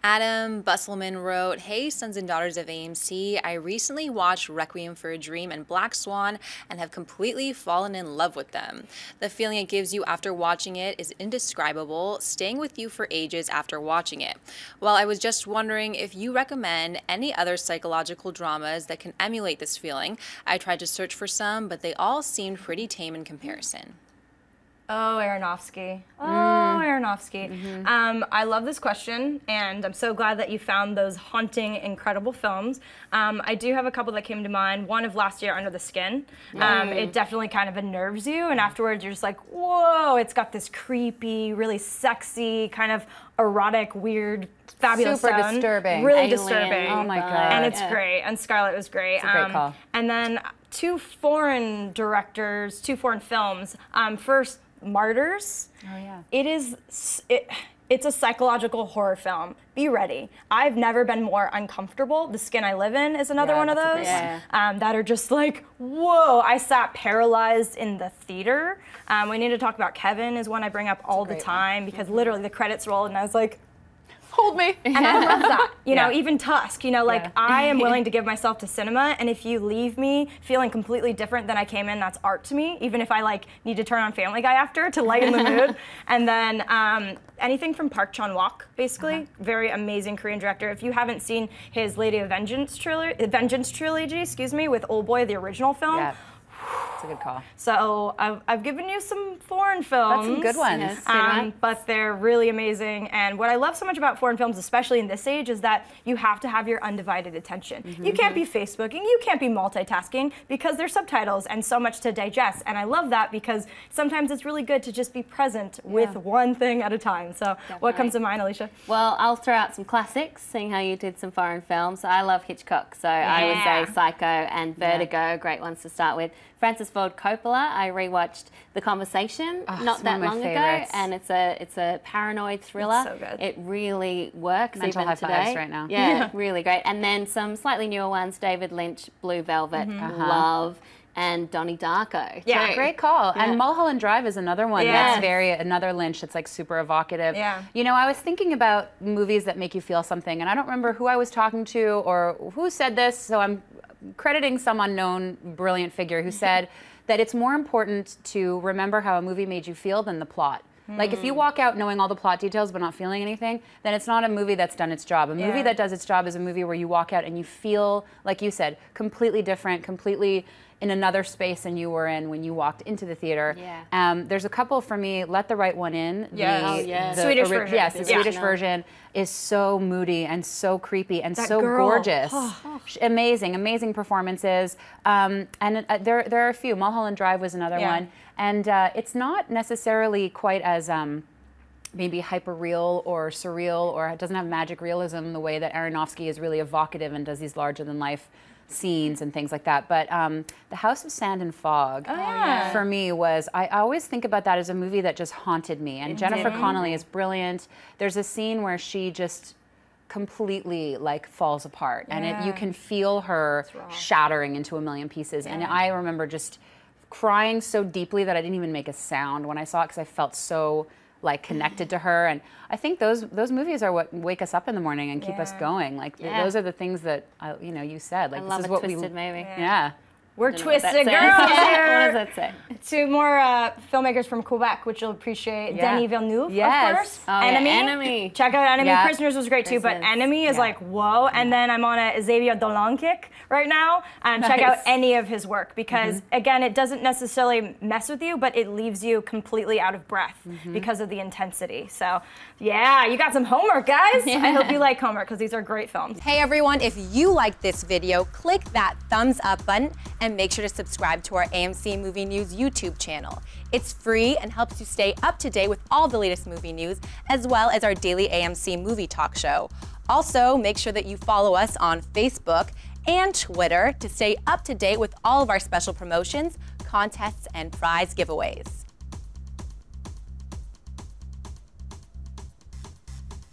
Adam Busselmann wrote, "Hey, sons and daughters of AMC, I recently watched Requiem for a Dream and Black Swan and have completely fallen in love with them. The feeling it gives you after watching it is indescribable, staying with you for ages after watching it. Well, I was just wondering if you recommend any other psychological dramas that can emulate this feeling. I tried to search for some, but they all seemed pretty tame in comparison." Oh, Aronofsky. Oh, Aronofsky. I love this question, and I'm so glad that you found those haunting, incredible films. I do have a couple that came to mind. One of last year, Under the Skin. It definitely kind of unnerves you, and afterwards you're just like, whoa, it's got this creepy, really sexy, kind of erotic, weird, fabulous Super sound. disturbing. Really Alien. disturbing. Oh my God. And it's great, and Scarlett was great. It's a great call. And then two foreign directors, two foreign films. First, Martyrs. Oh yeah. It's a psychological horror film. Be ready. I've never been more uncomfortable. The Skin I Live In is another one of those that are just like, whoa. I sat paralyzed in the theater. We need to talk about Kevin is one I bring up all the time because literally the credits rolled and I was like, hold me. And I love that. You know, even Tusk, you know, like I am willing to give myself to cinema, and if you leave me feeling completely different than I came in, that's art to me, even if I like need to turn on Family Guy after to lighten the mood. And then anything from Park Chan-wook, basically. Very amazing Korean director. If you haven't seen his Lady of Vengeance trilogy, excuse me, with Old Boy, the original film. Yeah. It's a good call. So I've given you some foreign films. That's some good ones. Yes, but they're really amazing. And what I love so much about foreign films, especially in this age, is that you have to have your undivided attention. You can't be Facebooking, you can't be multitasking because there's subtitles and so much to digest. And I love that because sometimes it's really good to just be present with one thing at a time. So what comes to mind, Alicia? Well, I'll throw out some classics, seeing how you did some foreign films. I love Hitchcock, so I would say Psycho and Vertigo, great ones to start with. Francis Ford Coppola, I rewatched The Conversation not that long ago, and it's a paranoid thriller. It's so good. It really works Mental even high today. fives right now. Yeah, really great. And then some slightly newer ones, David Lynch, Blue Velvet, love, and Donnie Darko. Yeah, too. great call. And Mulholland Drive is another one that's another Lynch that's like super evocative. Yeah. You know, I was thinking about movies that make you feel something, and I don't remember who I was talking to or who said this, so I'm crediting some unknown brilliant figure who said that it's more important to remember how a movie made you feel than the plot. Like if you walk out knowing all the plot details but not feeling anything, then it's not a movie that's done its job. A movie that does its job is a movie where you walk out and you feel, like you said, completely different, completely in another space than you were in when you walked into the theater. There's a couple for me. Let the Right One In. The Swedish version. Yes, the Swedish version is so moody and so creepy and so gorgeous. Amazing, amazing performances. And there are a few. Mulholland Drive was another one. And it's not necessarily quite as maybe hyper-real or surreal, or it doesn't have magic realism the way that Aronofsky is really evocative and does these larger-than-life scenes and things like that. But The House of Sand and Fog for me was, I always think about that as a movie that just haunted me. And Jennifer Connelly is brilliant. There's a scene where she just completely like falls apart and you can feel her shattering into a million pieces. And I remember just crying so deeply that I didn't even make a sound when I saw it because I felt so like connected to her. And I think those movies are what wake us up in the morning and keep us going. Like those are the things that you know, you said, like this is what Twisted movie. We're twisted girls here. What does that say? Two more filmmakers from Quebec, which you'll appreciate. Denis Villeneuve, of course. Enemy. Check out Enemy. Prisoners was great too, but Enemy is like, whoa. And then I'm on a Xavier Dolan kick right now. And check out any of his work because, again, it doesn't necessarily mess with you, but it leaves you completely out of breath because of the intensity. So, yeah, you got some homework, guys. I hope you like homework because these are great films. Hey everyone, if you liked this video, click that thumbs up button and make sure to subscribe to our AMC Movie News YouTube channel. It's free and helps you stay up to date with all the latest movie news, as well as our daily AMC movie talk show. Also, make sure that you follow us on Facebook and Twitter to stay up to date with all of our special promotions, contests, and prize giveaways.